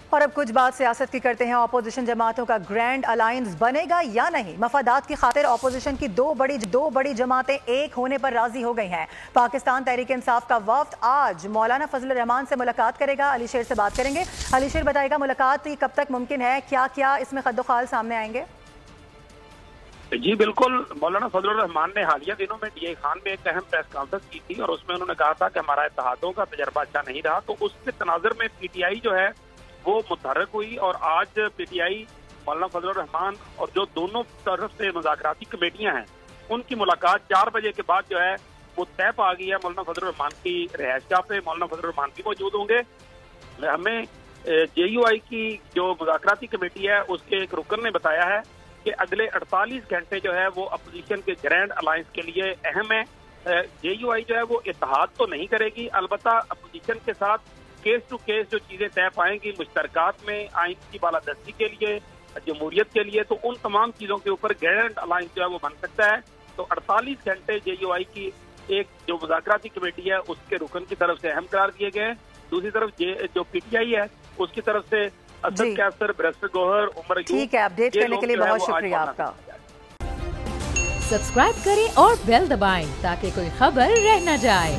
اور اب کچھ بات سیاست کی کرتے ہیں۔ اپوزیشن جماعتوں کا گرینڈ الائنس بنے گا یا نہیں؟ مفادات کی خاطر اپوزیشن کی دو بڑی جماعتیں ایک ہونے پر راضی ہو گئی ہیں۔ پاکستان تحریک انصاف کا وفد آج مولانا فضل الرحمان سے ملاقات کرے گا۔ علی شیر سے بات کریں گے۔ علی شیر بتائے گا ملاقات کب تک ممکن ہے، کیا اس میں خد و خال سامنے آئیں گے؟ جی بالکل، مولانا فضل الرحمان نے حالیہ دنوں میں ڈی اے خان میں ایک اہم پریس کانفرنس کی تھی اور اس میں انہوں نے کہا تھا کہ ہمارا اتحادوں کا تجربہ اچھا نہیں رہا، تو اس کے تناظر میں پی ٹی آئی جو ہے وہ متحرک ہوئی اور آج پی ٹی آئی مولانا فضل الرحمان اور جو دونوں طرف سے مذاکراتی کمیٹیاں ہیں ان کی ملاقات 4 بجے کے بعد جو ہے وہ طے پا گئی ہے۔ مولانا فضل الرحمان کی رہائش گاہ پہ مولانا فضل الرحمان بھی موجود ہوں گے۔ ہمیں جے یو آئی کی جو مذاکراتی کمیٹی ہے اس کے ایک رکن نے بتایا ہے کہ اگلے 48 گھنٹے جو ہے وہ اپوزیشن کے گرینڈ الائنس کے لیے اہم ہے۔ جے یو آئی جو ہے وہ اتحاد تو نہیں کرے گی، البتہ اپوزیشن کے ساتھ کیس ٹو کیس جو چیزیں طے پائیں گی مشترکات میں آئین کی بالادستی کے لیے، جمہوریت کے لیے، تو ان تمام چیزوں کے اوپر گرینڈ الائنس جو ہے وہ بن سکتا ہے۔ تو 48 گھنٹے جے یو آئی کی ایک جو مذاکراتی کمیٹی ہے اس کے رکن کی طرف سے اہم قرار دیے گئے ہیں۔ دوسری طرف جو پی ٹی آئی ہے اس کی طرف سے اسد کیسر، بیرسٹر گوہر، عمر ایوب۔ ٹھیک ہے، اپڈیٹ کرنے کے لیے بہت شکریہ آپ کا۔ سبسکرائب کریں اور بیل دبائیں تاکہ کوئی خبر رہ نہ جائے۔